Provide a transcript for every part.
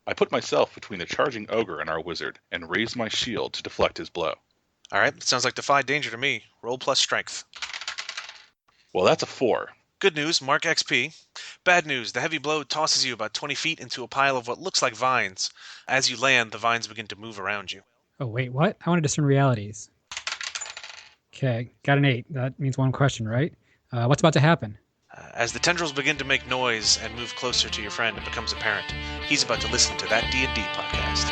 I put myself between the charging ogre and our wizard, and raised my shield to deflect his blow. Alright, sounds like defy danger to me. Roll plus strength. Well, that's a 4. Good news, mark XP. Bad news, the heavy blow tosses you about 20 feet into a pile of what looks like vines. As you land, the vines begin to move around you. Oh, wait, what? I want to discern realities. Okay, got an 8. That means one question, right? What's about to happen? As the tendrils begin to make noise and move closer to your friend, it becomes apparent he's about to listen to that D&D podcast.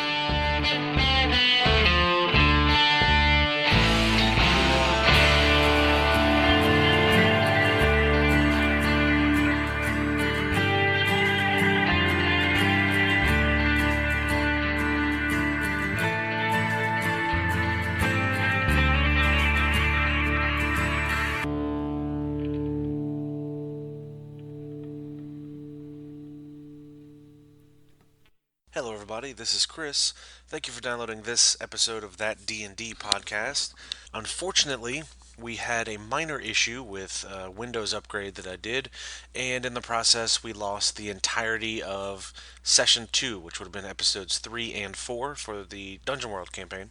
Hello everybody, this is Chris. Thank you for downloading this episode of That D&D podcast. Unfortunately, we had a minor issue with a Windows upgrade that I did, and in the process we lost the entirety of Session 2, which would have been episodes 3 and 4 for the Dungeon World campaign.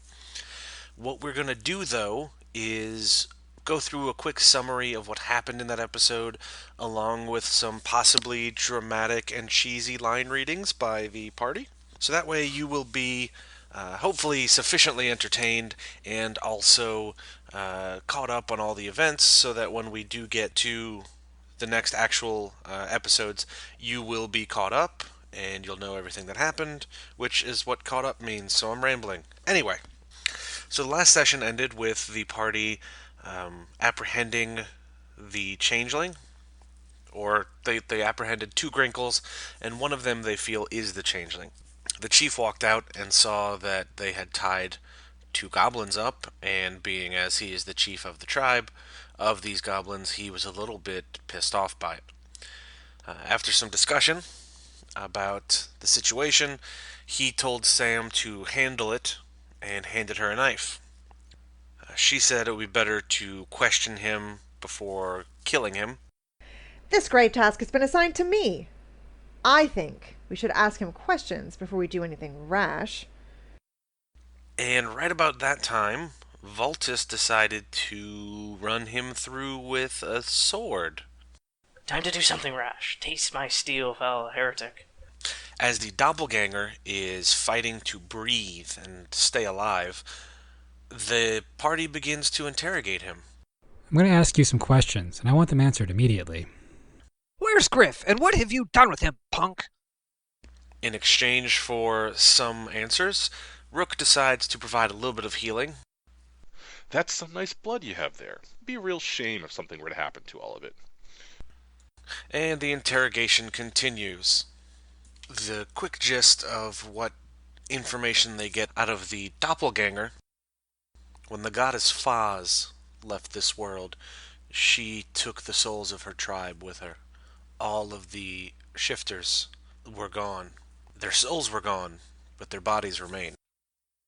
What we're going to do, though, is go through a quick summary of what happened in that episode, along with some possibly dramatic and cheesy line readings by the party. So that way you will be hopefully sufficiently entertained and also caught up on all the events, so that when we do get to the next actual episodes, you will be caught up and you'll know everything that happened, which is what caught up means, so I'm rambling. Anyway, so the last session ended with the party apprehending the changeling, or they apprehended 2 Grinkles, and one of them they feel is the changeling. The chief walked out and saw that they had tied 2 goblins up, and being as he is the chief of the tribe of these goblins, he was a little bit pissed off by it. After some discussion about the situation, he told Sam to handle it and handed her a knife. She said it would be better to question him before killing him. This grave task has been assigned to me. I think we should ask him questions before we do anything rash. And right about that time, Vultus decided to run him through with a sword. Time to do something rash. Taste my steel, foul heretic. As the doppelganger is fighting to breathe and stay alive, the party begins to interrogate him. I'm going to ask you some questions, and I want them answered immediately. Where's Griff, and what have you done with him, punk? In exchange for some answers, Rook decides to provide a little bit of healing. That's some nice blood you have there. It'd be a real shame if something were to happen to all of it. And the interrogation continues. The quick gist of what information they get out of the doppelganger: when the goddess Faz left this world, she took the souls of her tribe with her. All of the shifters were gone. Their souls were gone, but their bodies remained.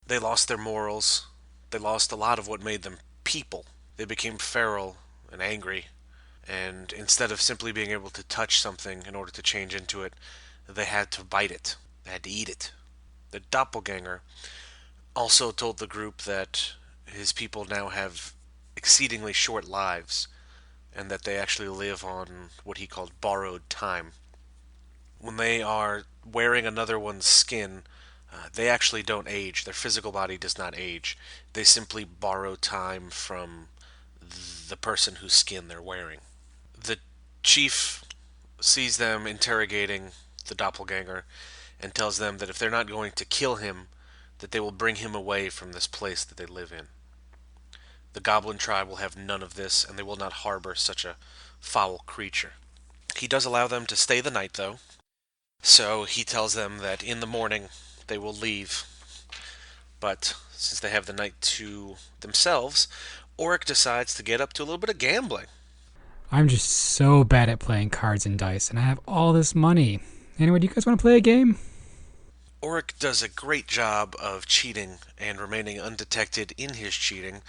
They lost their morals. They lost a lot of what made them people. They became feral and angry, and instead of simply being able to touch something in order to change into it, they had to bite it. They had to eat it. The doppelganger also told the group that his people now have exceedingly short lives, and that they actually live on what he called borrowed time. When they are wearing another one's skin, they actually don't age. Their physical body does not age. They simply borrow time from the person whose skin they're wearing. The chief sees them interrogating the doppelganger and tells them that if they're not going to kill him, that they will bring him away from this place that they live in. The goblin tribe will have none of this, and they will not harbor such a foul creature. He does allow them to stay the night, though, so he tells them that in the morning they will leave. But since they have the night to themselves, Auric decides to get up to a little bit of gambling. I'm just so bad at playing cards and dice, and I have all this money. Anyway, do you guys want to play a game? Auric does a great job of cheating and remaining undetected in his cheating,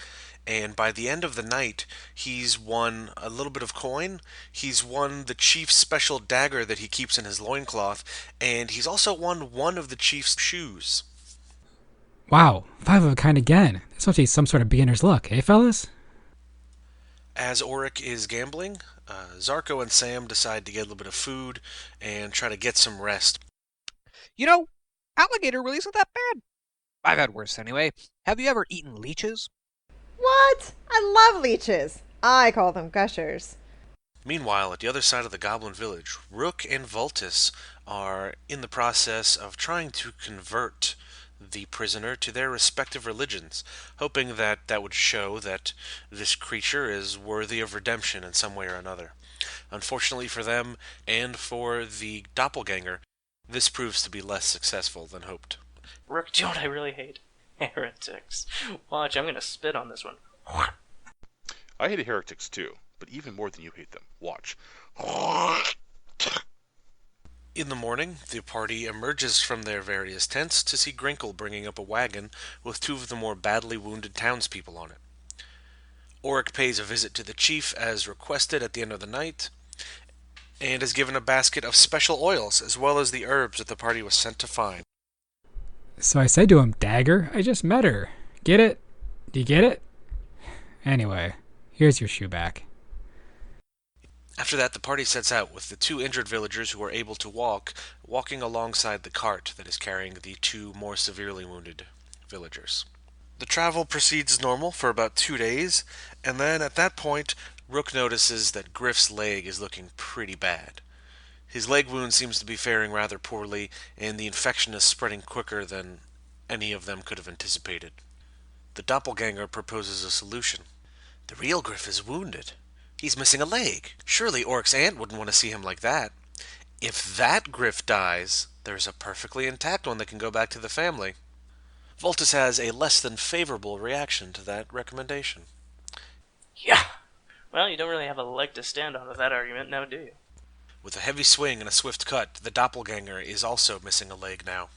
And by the end of the night, he's won a little bit of coin. He's won the chief's special dagger that he keeps in his loincloth, and he's also won one of the chief's shoes. Wow, 5 of a kind again. This must be some sort of beginner's luck, eh, fellas? As Auric is gambling, Zarko and Sam decide to get a little bit of food and try to get some rest. You know, alligator really isn't that bad. I've had worse anyway. Have you ever eaten leeches? What? I love leeches. I call them gushers. Meanwhile, at the other side of the goblin village, Rook and Vultus are in the process of trying to convert the prisoner to their respective religions, hoping that that would show that this creature is worthy of redemption in some way or another. Unfortunately for them, and for the doppelganger, this proves to be less successful than hoped. Rook, do you know what I really hate? Heretics. Watch, I'm gonna spit on this one. I hate heretics too, but even more than you hate them. Watch. In the morning, the party emerges from their various tents to see Grinkle bringing up a wagon with 2 of the more badly wounded townspeople on it. Auric pays a visit to the chief as requested at the end of the night, and is given a basket of special oils as well as the herbs that the party was sent to find. So I said to him, Dagger, I just met her. Get it? Do you get it? Anyway, here's your shoe back. After that, the party sets out with the 2 injured villagers who are able to walk, walking alongside the cart that is carrying the 2 more severely wounded villagers. The travel proceeds normal for about 2 days, and then at that point, Rook notices that Griff's leg is looking pretty bad. His leg wound seems to be faring rather poorly, and the infection is spreading quicker than any of them could have anticipated. The doppelganger proposes a solution. The real Griff is wounded. He's missing a leg. Surely Oric's aunt wouldn't want to see him like that. If that Griff dies, there's a perfectly intact one that can go back to the family. Vultus has a less than favorable reaction to that recommendation. Yeah. Well, you don't really have a leg to stand on with that argument, now do you? With a heavy swing and a swift cut, the doppelganger is also missing a leg now.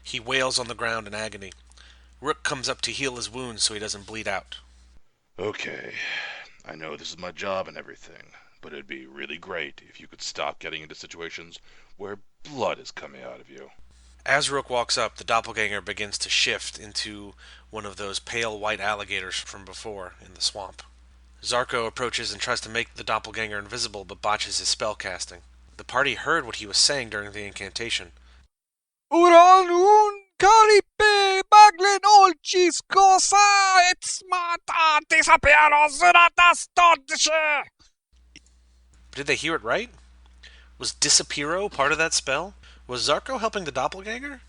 He wails on the ground in agony. Rook comes up to heal his wounds so he doesn't bleed out. Okay, I know this is my job and everything, but it'd be really great if you could stop getting into situations where blood is coming out of you. As Rook walks up, the doppelganger begins to shift into one of those pale white alligators from before in the swamp. Zarko approaches and tries to make the doppelganger invisible, but botches his spell casting. The party heard what he was saying during the incantation. Uran un caripe baglin olchis cosa etsmata disappearos ratastodishe. Did they hear it right? Was Disappearo part of that spell? Was Zarko helping the doppelganger?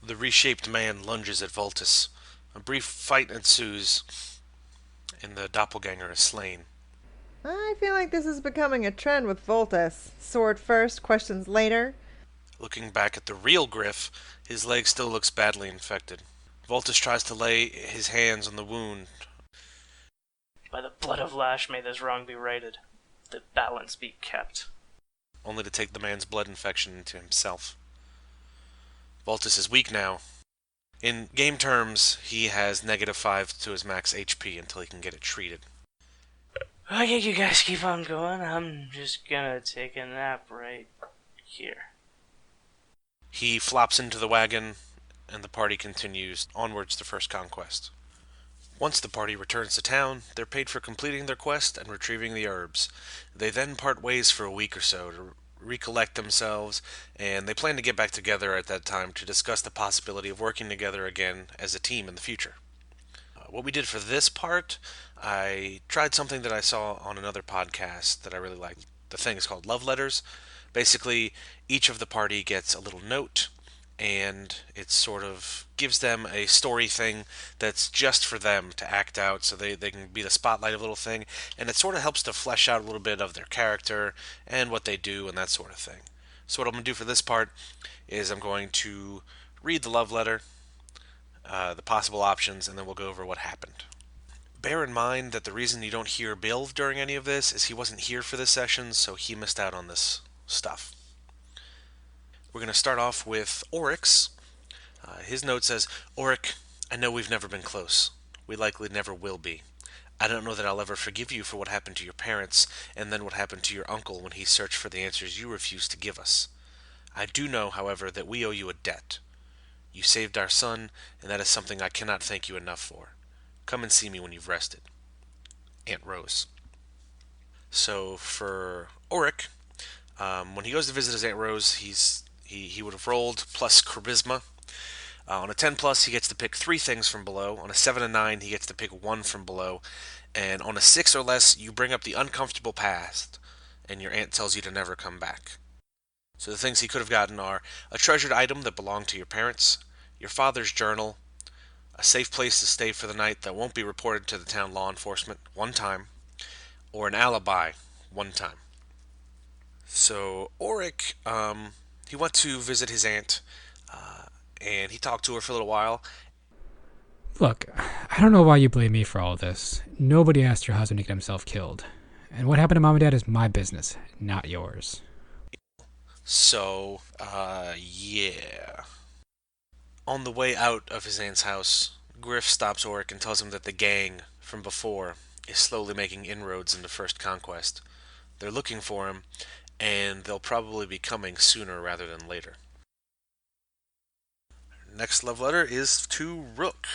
The reshaped man lunges at Vultus. A brief fight ensues, and the doppelganger is slain. I feel like this is becoming a trend with Voltus. Sword first, questions later. Looking back at the real Griff, his leg still looks badly infected. Vultus tries to lay his hands on the wound. By the blood of Lash, may this wrong be righted. The balance be kept. Only to take the man's blood infection into himself. Vultus is weak now. In game terms, he has -5 to his max HP until he can get it treated. Okay, you guys keep on going. I'm just gonna take a nap right here. He flops into the wagon, and the party continues onwards to First Conquest. Once the party returns to town, they're paid for completing their quest and retrieving the herbs. They then part ways for a week or so to recollect themselves, and they plan to get back together at that time to discuss the possibility of working together again as a team in the future. What we did for this part, I tried something that I saw on another podcast that I really liked. The thing is called Love Letters. Basically, each of the party gets a little note, and it sort of gives them a story thing that's just for them to act out, so they can be the spotlight of a little thing, and it sort of helps to flesh out a little bit of their character and what they do and that sort of thing. So what I'm going to do for this part is I'm going to read the love letter, the possible options, and then we'll go over what happened. Bear in mind that the reason you don't hear Bill during any of this is he wasn't here for this session, so he missed out on this stuff. We're going to start off with Oryx. His note says, Auric, I know we've never been close. We likely never will be. I don't know that I'll ever forgive you for what happened to your parents, and then what happened to your uncle when he searched for the answers you refused to give us. I do know, however, that we owe you a debt. You saved our son, and that is something I cannot thank you enough for. Come and see me when you've rested. Aunt Rose. So for Auric, when he goes to visit his Aunt Rose, he would have rolled plus charisma. On a 10 plus, he gets to pick 3 things from below. On a 7 and 9, he gets to pick 1 from below. And on a 6 or less, you bring up the uncomfortable past, and your aunt tells you to never come back. So the things he could have gotten are a treasured item that belonged to your parents, your father's journal, a safe place to stay for the night that won't be reported to the town law enforcement 1 time, or an alibi 1 time. So Auric, he went to visit his aunt, and he talked to her for a little while. Look, I don't know why you blame me for all this. Nobody asked your husband to get himself killed. And what happened to Mom and Dad is my business, not yours. So, yeah. On the way out of his aunt's house, Griff stops Auric and tells him that the gang from before is slowly making inroads into First Conquest. They're looking for him, and they'll probably be coming sooner rather than later. Next love letter is to Rook.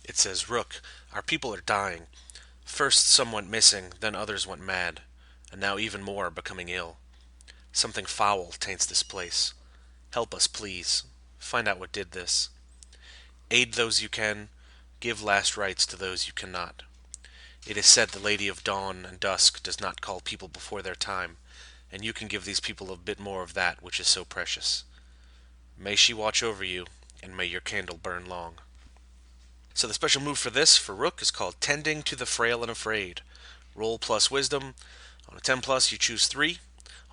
It says, Rook, our people are dying. First some went missing, then others went mad, and now even more are becoming ill. Something foul taints this place. Help us, please. Find out what did this. Aid those you can. Give last rites to those you cannot. It is said the Lady of Dawn and Dusk does not call people before their time, and you can give these people a bit more of that which is so precious. May she watch over you, and may your candle burn long. So the special move for this, for Rook, is called Tending to the Frail and Afraid. Roll plus Wisdom. On a 10 plus, you choose 3.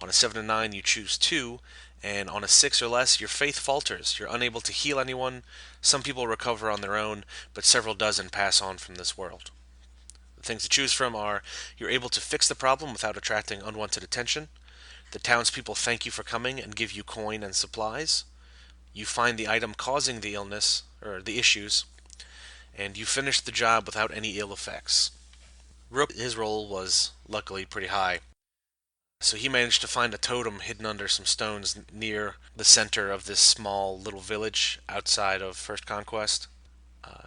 On a 7 and 9, you choose 2. And on a 6 or less, your faith falters. You're unable to heal anyone. Some people recover on their own, but several dozen pass on from this world. The things to choose from are, you're able to fix the problem without attracting unwanted attention. The townspeople thank you for coming and give you coin and supplies. You find the item causing the illness, or the issues, and you finish the job without any ill effects. Rook, his roll was luckily pretty high, so he managed to find a totem hidden under some stones near the center of this small little village outside of First Conquest.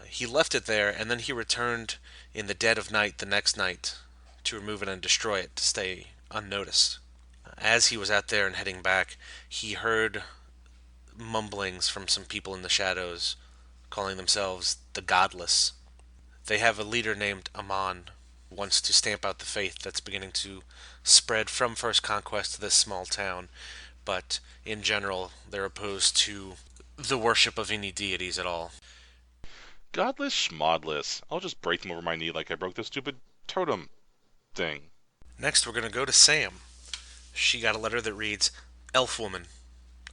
He left it there, and then he returned in the dead of night the next night to remove it and destroy it to stay unnoticed. As he was out there and heading back, he heard mumblings from some people in the shadows calling themselves the Godless. They have a leader named Amon, who wants to stamp out the faith that's beginning to spread from First Conquest to this small town, but in general, they're opposed to the worship of any deities at all. Godless schmodless. I'll just break them over my knee like I broke the stupid totem thing. Next, we're going to go to Sam. She got a letter that reads, Elf Woman,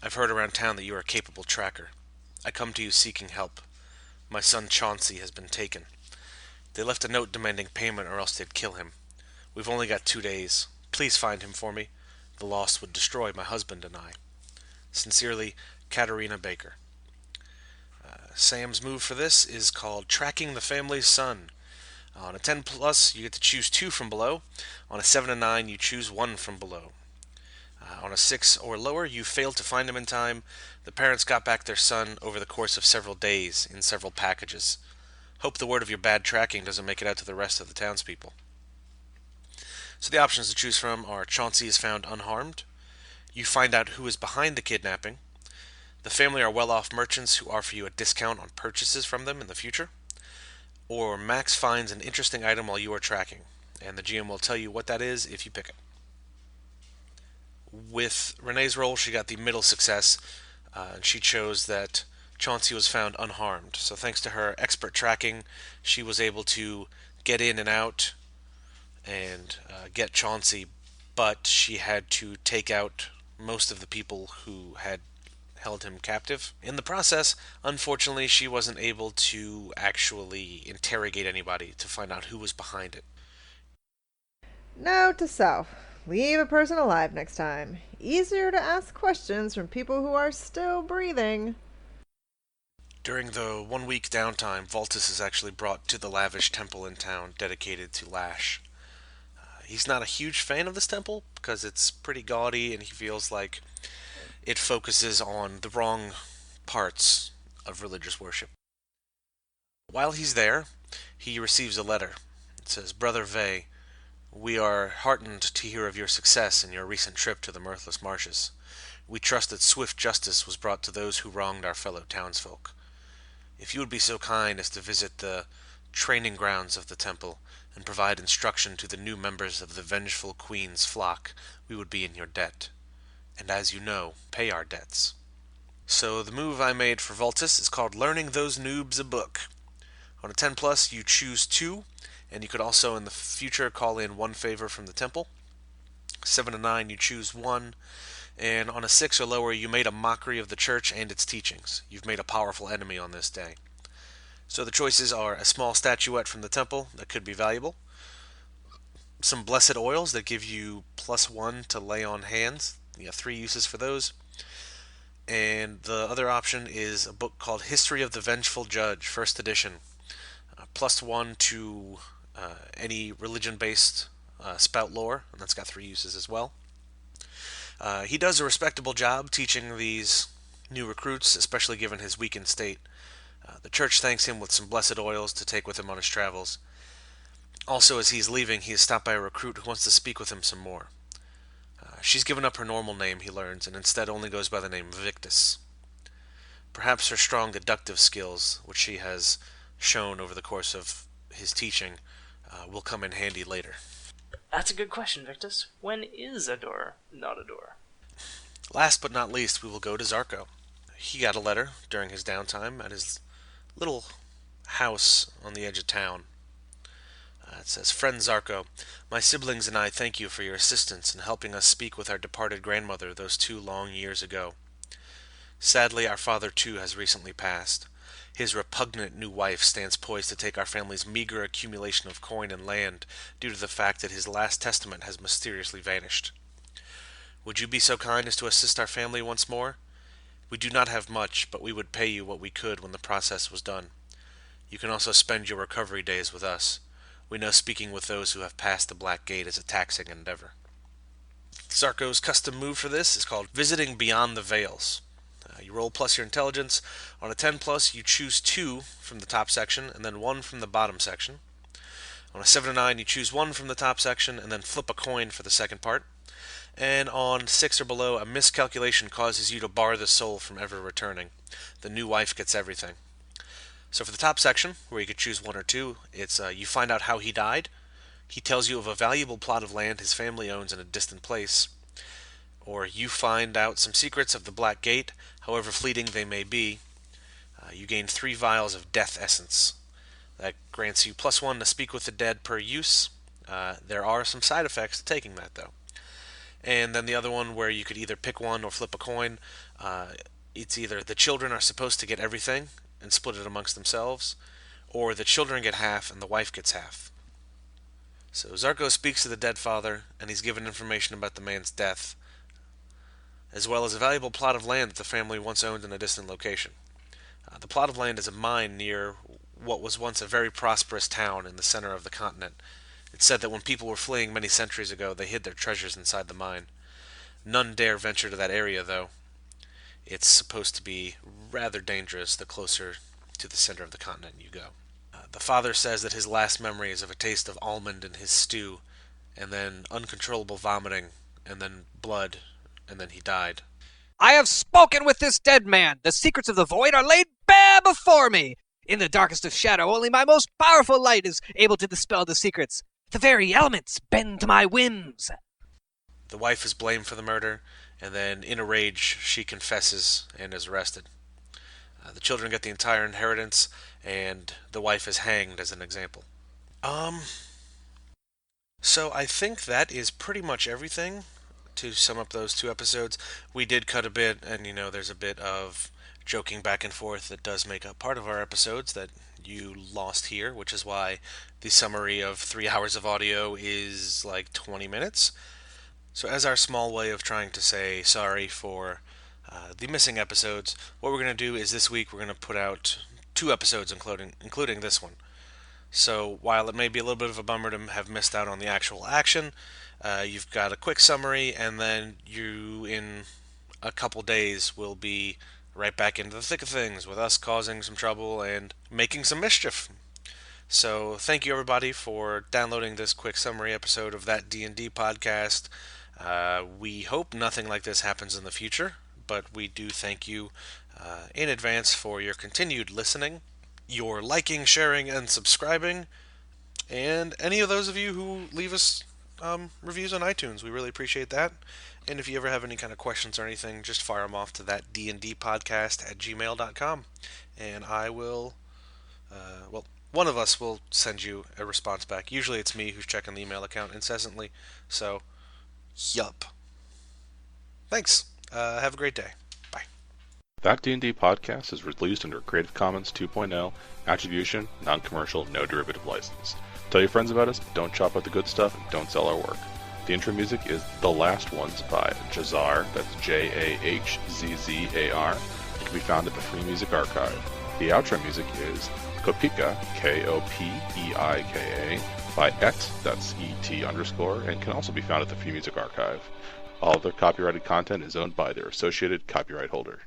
I've heard around town that you are a capable tracker. I come to you seeking help. My son Chauncey has been taken. They left a note demanding payment or else they'd kill him. We've only got 2 days. Please find him for me. The loss would destroy my husband and I. Sincerely, Katerina Baker. Sam's move for this is called Tracking the Family's Son. On a 10 plus, you get to choose 2 from below. On a 7 and 9, you choose 1 from below. On a 6 or lower, you failed to find him in time. The parents got back their son over the course of several days in several packages. Hope the word of your bad tracking doesn't make it out to the rest of the townspeople. So the options to choose from are Chauncey is found unharmed. You find out who is behind the kidnapping. The family are well-off merchants who offer you a discount on purchases from them in the future. Or Max finds an interesting item while you are tracking, and the GM will tell you what that is if you pick it. With Renee's roll, she got the middle success, and she chose that Chauncey was found unharmed. So thanks to her expert tracking, she was able to get in and out and get Chauncey, but she had to take out most of the people who had held him captive. In the process, unfortunately, she wasn't able to actually interrogate anybody to find out who was behind it. Note to self. Leave a person alive next time. Easier to ask questions from people who are still breathing. During the 1 week downtime, Voltus is actually brought to the lavish temple in town dedicated to Lash. He's not a huge fan of this temple because it's pretty gaudy and he feels like it focuses on the wrong parts of religious worship. While he's there, he receives a letter. It says, Brother Vey, we are heartened to hear of your success in your recent trip to the Mirthless Marshes. We trust that swift justice was brought to those who wronged our fellow townsfolk. If you would be so kind as to visit the training grounds of the temple and provide instruction to the new members of the Vengeful Queen's flock, we would be in your debt. And as you know, pay our debts. So the move I made for Voltus is called Learning Those Noobs a Book. On a 10 plus, you choose 2, and you could also in the future call in 1 favor from the temple. 7 to 9, you choose 1, and on a 6 or lower, you made a mockery of the church and its teachings. You've made a powerful enemy on this day. So the choices are a small statuette from the temple that could be valuable, some blessed oils that give you +1 to lay on hands. You have 3 uses for those. And the other option is a book called History of the Vengeful Judge, 1st edition. +1 to any religion-based spout lore, and that's got 3 uses as well. He does a respectable job teaching these new recruits, especially given his weakened state. The church thanks him with some blessed oils to take with him on his travels. Also, as he's leaving, he is stopped by a recruit who wants to speak with him some more. She's given up her normal name, he learns, and instead only goes by the name Victus. Perhaps her strong deductive skills, which she has shown over the course of his teaching, will come in handy later. That's a good question, Victus. When is a door not a door? Last but not least, we will go to Zarko. He got a letter during his downtime at his little house on the edge of town. It says, Friend Zarko, my siblings and I thank you for your assistance in helping us speak with our departed grandmother those 2 long years ago. Sadly, our father too has recently passed. His repugnant new wife stands poised to take our family's meager accumulation of coin and land due to the fact that his last testament has mysteriously vanished. Would you be so kind as to assist our family once more? We do not have much, but we would pay you what we could when the process was done. You can also spend your recovery days with us. We know speaking with those who have passed the Black Gate is a taxing endeavor. Zarko's custom move for this is called Visiting Beyond the Veils. You roll plus your intelligence. On a 10 plus, you choose 2 from the top section and then 1 from the bottom section. On a 7 to 9, you choose 1 from the top section and then flip a coin for the second part. And on 6 or below, a miscalculation causes you to bar the soul from ever returning. The new wife gets everything. So for the top section, where you could choose 1 or 2, it's you find out how he died. He tells you of a valuable plot of land his family owns in a distant place. Or you find out some secrets of the Black Gate, however fleeting they may be. You gain 3 vials of Death Essence. That grants you +1 to speak with the dead per use. There are some side effects to taking that, though. And then the other one where you could either pick 1 or flip a coin. It's either the children are supposed to get everything and split it amongst themselves, or the children get half and the wife gets half. So Zarko speaks to the dead father, and he's given information about the man's death, as well as a valuable plot of land that the family once owned in a distant location. The plot of land is a mine near what was once a very prosperous town in the center of the continent. It's said that when people were fleeing many centuries ago, they hid their treasures inside the mine. None dare venture to that area, though. It's supposed to be rather dangerous the closer to the center of the continent you go. The father says that his last memory is of a taste of almond in his stew, and then uncontrollable vomiting, and then blood, and then he died. I have spoken with this dead man. The secrets of the void are laid bare before me. In the darkest of shadow, only my most powerful light is able to dispel the secrets. The very elements bend to my whims. The wife is blamed for the murder, and then in a rage she confesses and is arrested. The children get the entire inheritance, and the wife is hanged as an example. So I think that is pretty much everything. To sum up those 2 episodes, we did cut a bit, and there's a bit of joking back and forth that does make up part of our episodes that you lost here, which is why the summary of 3 hours of audio is like 20 minutes. So as our small way of trying to say sorry for the missing episodes. What we're going to do is this week we're going to put out 2 episodes, including this one. So while it may be a little bit of a bummer to have missed out on the actual action, you've got a quick summary, and then you, in a couple days, will be right back into the thick of things with us causing some trouble and making some mischief. So thank you everybody for downloading this quick summary episode of That D&D Podcast. We hope nothing like this happens in the future, but we do thank you in advance for your continued listening, your liking, sharing, and subscribing, and any of those of you who leave us reviews on iTunes. We really appreciate that. And if you ever have any kind of questions or anything, just fire them off to that dndpodcast@gmail.com, and I will, one of us will send you a response back. Usually it's me who's checking the email account incessantly, so, yup. Thanks. Have a great day. Bye. That D&D podcast is released under Creative Commons 2.0, Attribution, Non-Commercial, No Derivative License. Tell your friends about us, but don't chop up the good stuff, and don't sell our work. The intro music is The Last Ones by Jahzzar, that's Jahzzar. It can be found at the Free Music Archive. The outro music is Kopeika, Kopeika, by Et, that's ET_, and can also be found at the Free Music Archive. All other copyrighted content is owned by their associated copyright holder.